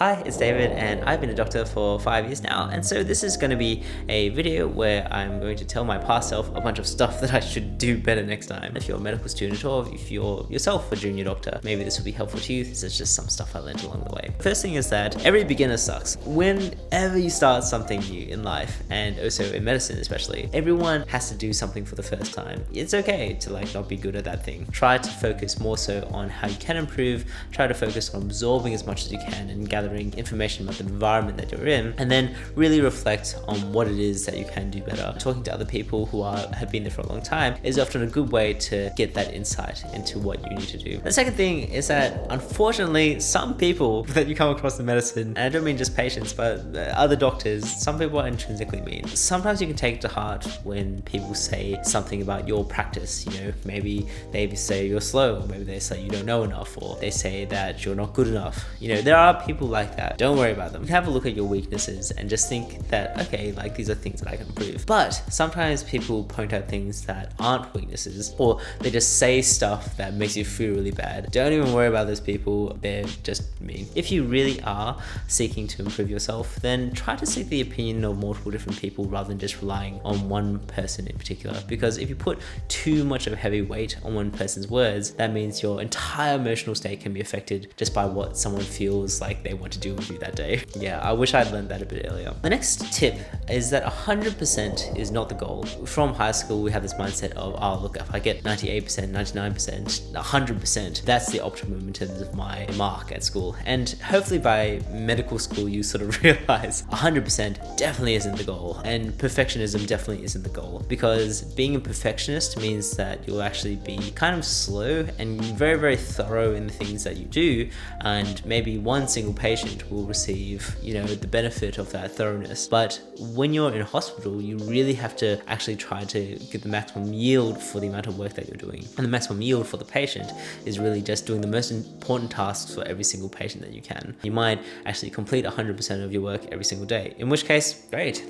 Hi, it's David and I've been a doctor for 5 years now, and so this is going to be a video where I'm going to tell my past self a bunch of stuff that I should do better next time. If you're a medical student or if you're yourself a junior doctor, maybe this will be helpful to you. This is just some stuff I learned along the way. The first thing is that every beginner sucks. Whenever you start something new in life, and also in medicine especially, everyone has to do something for the first time. It's okay to not be good at that thing. Try to focus more so on how you can improve, try to focus on absorbing as much as you can and gathering information about the environment that you're in, and then really reflect on what it is that you can do better. Talking to other people who have been there for a long time is often a good way to get that insight into what you need to do. The second thing is that unfortunately some people that you come across in medicine, and I don't mean just patients but other doctors, some people are intrinsically mean. Sometimes you can take it to heart when people say something about your practice. Maybe they say you're slow, or maybe they say you don't know enough, or they say that you're not good enough. There are people like that. Don't worry about them. Have a look at your weaknesses and just think that, okay, these are things that I can improve. But sometimes people point out things that aren't weaknesses, or they just say stuff that makes you feel really bad. Don't even worry about those people. They're just mean. If you really are seeking to improve yourself, then try to seek the opinion of multiple different people rather than just relying on one person in particular. Because if you put too much of a heavy weight on one person's words, that means your entire emotional state can be affected just by what someone feels like they want to do with you that day. Yeah, I wish I'd learned that a bit earlier. The next tip is that 100% is not the goal. From high school, we have this mindset of, oh, look, if I get 98%, 99%, 100%, that's the optimum in terms of my mark at school. And hopefully by medical school, you sort of realize 100% definitely isn't the goal. And perfectionism definitely isn't the goal, because being a perfectionist means that you'll actually be kind of slow and very, very thorough in the things that you do. And maybe one single patient will receive, the benefit of that thoroughness. But when you're in hospital, you really have to actually try to get the maximum yield for the amount of work that you're doing. And the maximum yield for the patient is really just doing the most important tasks for every single patient that you can. You might actually complete 100% of your work every single day, in which case, great,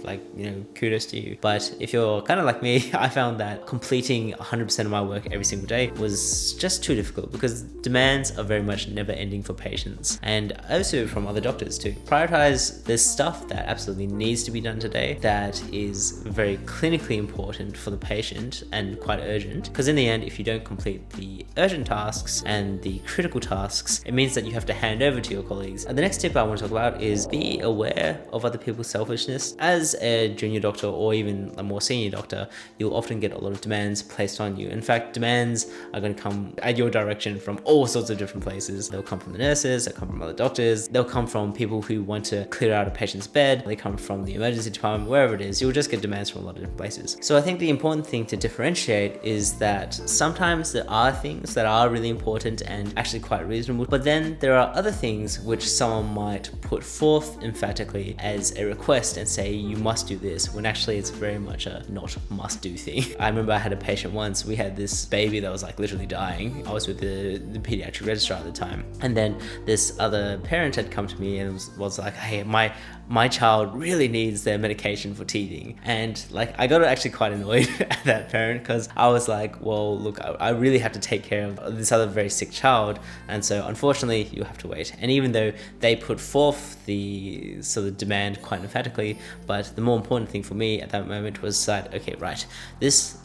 kudos to you. But if you're kind of like me, I found that completing 100% of my work every single day was just too difficult, because demands are very much never ending for patients, and also from other doctors too. Prioritize the stuff that absolutely needs to be done today, that is very clinically important for the patient and quite urgent, because in the end, if you don't complete the urgent tasks and the critical tasks, it means that you have to hand over to your colleagues. And the next tip I want to talk about is be aware of other people's selfishness. As a junior doctor or even a more senior doctor, you'll often get a lot of demands placed on you. In fact, demands are going to come at your direction from all sorts of different places. They'll come from the nurses, they'll come from other doctors, they'll come from people who want to clear out a patient's bed, they come from the emergency department, wherever it is. You'll just get demands from a lot of different places. So I think the important thing to differentiate is that sometimes there are things that are really important and actually quite reasonable, but then there are other things which someone might put forth emphatically as a request and say, you must do this, when actually it's very much a not must do thing. I remember I had a patient once, we had this baby that was literally dying. I was with the pediatric registrar at the time, and then this other parent had come to me and was like, hey, my child really needs their medication for teething. And I got actually quite annoyed at that parent, because I was like, well, look, I really have to take care of this other very sick child, and so unfortunately you have to wait. And even though they put forth the sort of demand quite emphatically, but the more important thing for me at that moment was that, okay, right, this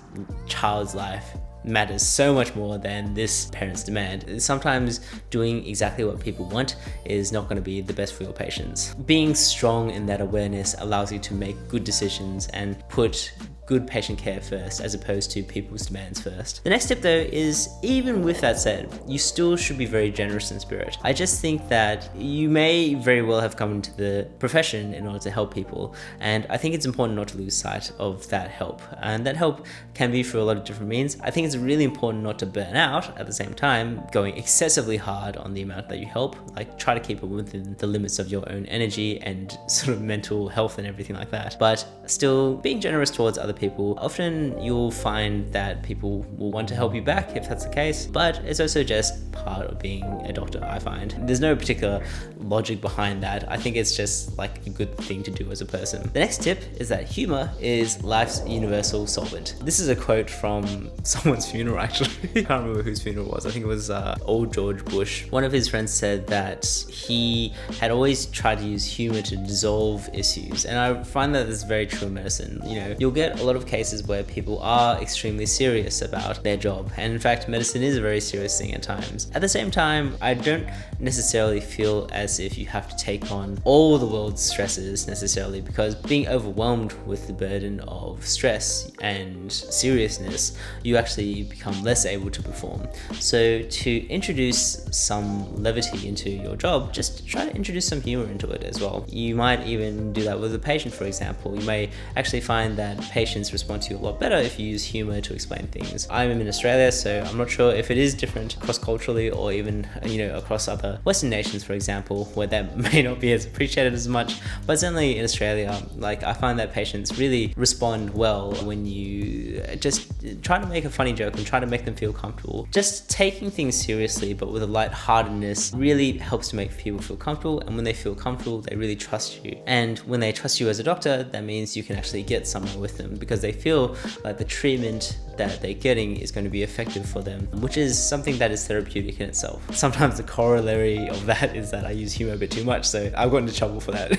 child's life matters so much more than this parent's demand. Sometimes doing exactly what people want is not going to be the best for your patients. Being strong in that awareness allows you to make good decisions and put good patient care first, as opposed to people's demands first. The next tip though is, even with that said, you still should be very generous in spirit. I just think that you may very well have come into the profession in order to help people, and I think it's important not to lose sight of that help. And that help can be through a lot of different means. I think it's really important not to burn out at the same time, going excessively hard on the amount that you help. Try to keep it within the limits of your own energy and sort of mental health and everything like that, but still being generous towards other people, often you'll find that people will want to help you back if that's the case, but it's also just part of being a doctor, I find. There's no particular logic behind that. I think it's just like a good thing to do as a person. The next tip is that humor is life's universal solvent. This is a quote from someone's funeral, actually. I can't remember whose funeral it was. I think it was old George Bush. One of his friends said that he had always tried to use humor to dissolve issues, and I find that this is very true in medicine. You know, you'll get a lot of cases where people are extremely serious about their job, and in fact medicine is a very serious thing at times. At the same time, I don't necessarily feel as if you have to take on all the world's stresses necessarily, because being overwhelmed with the burden of stress and seriousness, you actually become less able to perform. So to introduce some levity into your job, just try to introduce some humor into it as well. You might even do that with a patient, for example. You may actually find that patients respond to you a lot better if you use humor to explain things. I'm in Australia, so I'm not sure if it is different cross-culturally or even, you know, across other Western nations, for example, where that may not be as appreciated as much, but certainly in Australia, like, I find that patients really respond well when you just try to make a funny joke and try to make them feel comfortable. Just taking things seriously but with a lightheartedness really helps to make people feel comfortable, and when they feel comfortable, they really trust you. And when they trust you as a doctor, that means you can actually get somewhere with them, because they feel like the treatment that they're getting is going to be effective for them, which is something that is therapeutic in itself. Sometimes the corollary of that is that I use humor a bit too much, so I've gotten into trouble for that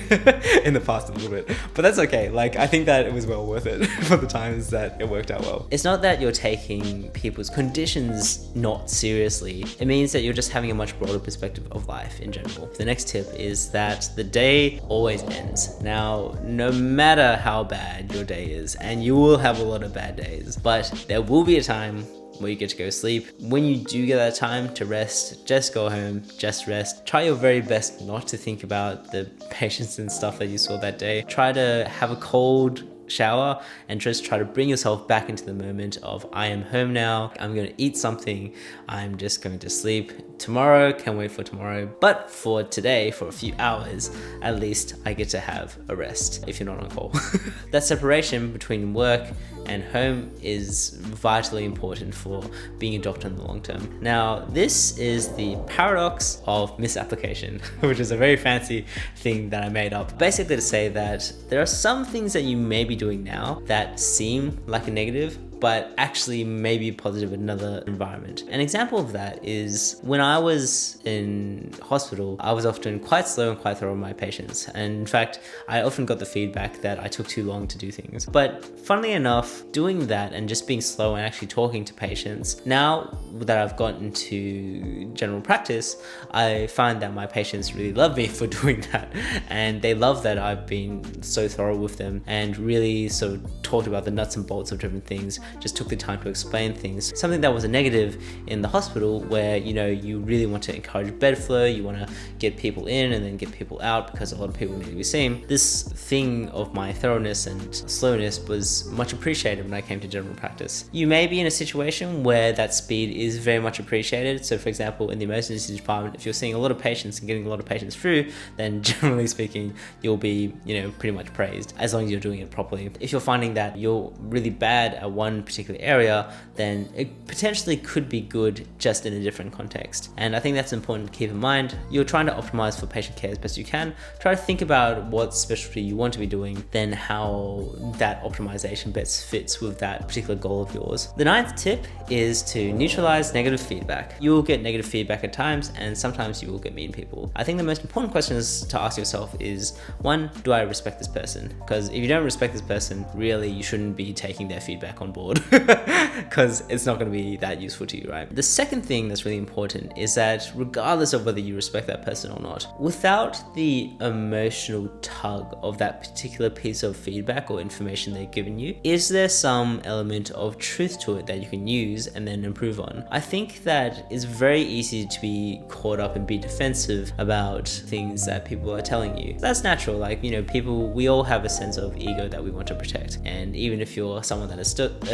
in the past a little bit, but that's okay. Like, I think that it was well worth it for the times that it worked out well. It's not that you're taking people's conditions not seriously, it means that you're just having a much broader perspective of life in general. The next tip is that the day always ends. Now, no matter how bad your day is, and you will have a lot of bad days, but there will be a time where you get to go sleep. When you do get that time to rest, just go home, just rest. Try your very best not to think about the patients and stuff that you saw that day. Try to have a cold shower and just try to bring yourself back into the moment of, I am home now, I'm going to eat something, I'm just going to sleep. Tomorrow can wait for tomorrow, but for today, for a few hours at least, I get to have a rest if you're not on call. That separation between work and home is vitally important for being a doctor in the long term. Now, this is the paradox of misapplication, which is a very fancy thing that I made up. Basically to say that there are some things that you may be doing now that seem like a negative, but actually may be positive in another environment. An example of that is when I was in hospital, I was often quite slow and quite thorough with my patients. And in fact, I often got the feedback that I took too long to do things. But funnily enough, doing that and just being slow and actually talking to patients, now that I've gotten to general practice, I find that my patients really love me for doing that. And they love that I've been so thorough with them and really sort of talked about the nuts and bolts of different things, just took the time to explain things. Something that was a negative in the hospital where, you know, you really want to encourage bed flow, you want to get people in and then get people out because a lot of people need to be seen. This thing of my thoroughness and slowness was much appreciated when I came to general practice. You may be in a situation where that speed is very much appreciated. So for example, in the emergency department, if you're seeing a lot of patients and getting a lot of patients through, then generally speaking, you'll be, you know, pretty much praised as long as you're doing it properly. If you're finding that you're really bad at one particular area, then it potentially could be good just in a different context. And I think that's important to keep in mind. You're trying to optimize for patient care as best you can. Try to think about what specialty you want to be doing, then how that optimization best fits with that particular goal of yours. The ninth tip is to neutralize negative feedback. You will get negative feedback at times, and sometimes you will get mean people. I think the most important question is to ask yourself is, one, do I respect this person? Because if you don't respect this person, really you shouldn't be taking their feedback on board because it's not going to be that useful to you, right? The second thing that's really important is that regardless of whether you respect that person or not, without the emotional tug of that particular piece of feedback or information they've given you, is there some element of truth to it that you can use and then improve on? I think that it's very easy to be caught up and be defensive about things that people are telling you. That's natural. Like, you know, people, we all have a sense of ego that we want to protect. And even if you're someone that is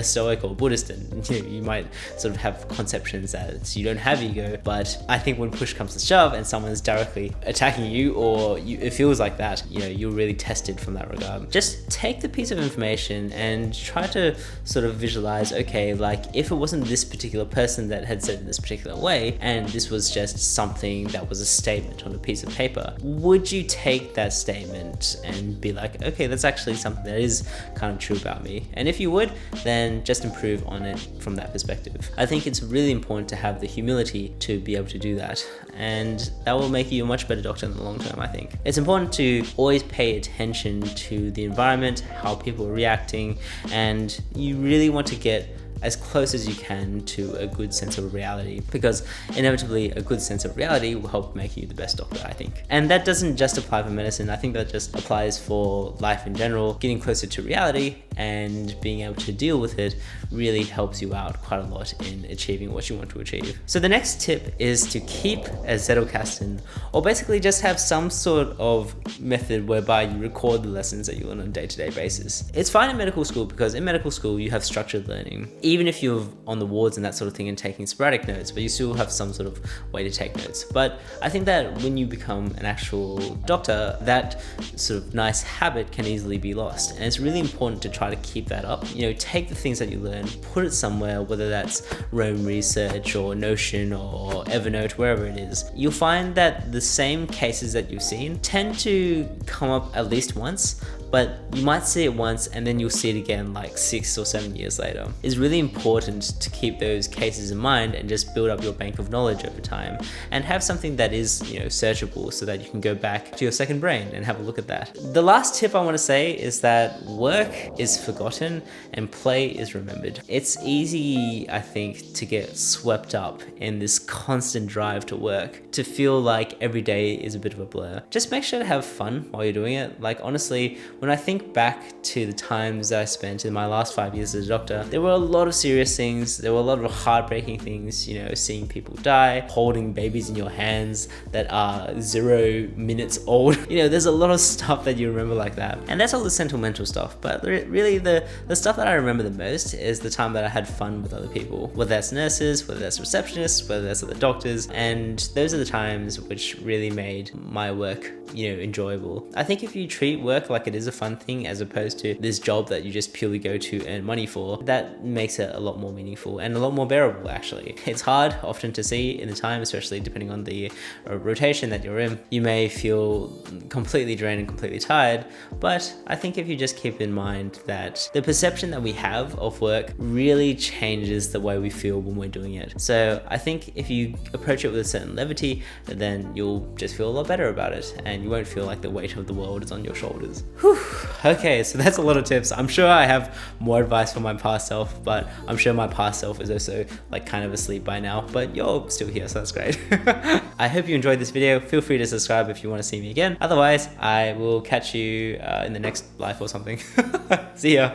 Stoic or Buddhist, and you might sort of have conceptions that you don't have ego. But I think when push comes to shove and someone's directly attacking you, or it feels like that, you're really tested from that regard. Just take the piece of information and try to sort of visualize, okay, like if it wasn't this particular person that had said in this particular way, and this was just something that was a statement on a piece of paper, would you take that statement and be like, okay, that's actually something that is kind of true about me? And if you would, then just improve on it from that perspective. I think it's really important to have the humility to be able to do that, and that will make you a much better doctor in the long term, I think. It's important to always pay attention to the environment, how people are reacting, and you really want to get as close as you can to a good sense of reality, because inevitably a good sense of reality will help make you the best doctor, I think. And that doesn't just apply for medicine, I think that just applies for life in general. Getting closer to reality and being able to deal with it really helps you out quite a lot in achieving what you want to achieve. So the next tip is to keep a Zettelkasten, or basically just have some sort of method whereby you record the lessons that you learn on a day-to-day basis. It's fine in medical school because in medical school you have structured learning, even if you're on the wards and that sort of thing and taking sporadic notes, but you still have some sort of way to take notes. But I think that when you become an actual doctor, that sort of nice habit can easily be lost. And it's really important to try to keep that up. Take the things that you learn, put it somewhere, whether that's Rome Research or Notion or Evernote, wherever it is. You'll find that the same cases that you've seen tend to come up at least once, but you might see it once and then you'll see it again like 6 or 7 years later. It's really important to keep those cases in mind and just build up your bank of knowledge over time, and have something that is searchable so that you can go back to your second brain and have a look at that. The last tip I want to say is that work is forgotten and play is remembered. It's easy, I think, to get swept up in this constant drive to work, to feel like every day is a bit of a blur. Just make sure to have fun while you're doing it. Like honestly, when I think back to the times that I spent in my last 5 years as a doctor, there were a lot of serious things, there were a lot of heartbreaking things, seeing people die, holding babies in your hands that are 0 minutes old. There's a lot of stuff that you remember like that. And that's all the sentimental stuff, but really the stuff that I remember the most is the time that I had fun with other people, whether that's nurses, whether that's receptionists, whether that's other doctors, and those are the times which really made my work enjoyable. I think if you treat work like it is a fun thing as opposed to this job that you just purely go to earn money for, that makes it a lot more meaningful and a lot more bearable actually. It's hard often to see in the time, especially depending on the rotation that you're in. You may feel completely drained and completely tired, but I think if you just keep in mind that the perception that we have of work really changes the way we feel when we're doing it. So I think if you approach it with a certain levity, then you'll just feel a lot better about it and you won't feel like the weight of the world is on your shoulders. Whew. Okay, so that's a lot of tips. I'm sure I have more advice for my past self, but I'm sure my past self is also like kind of asleep by now, but you're still here, so that's great. I hope you enjoyed this video. Feel free to subscribe if you want to see me again. Otherwise, I will catch you in the next life or something. See ya.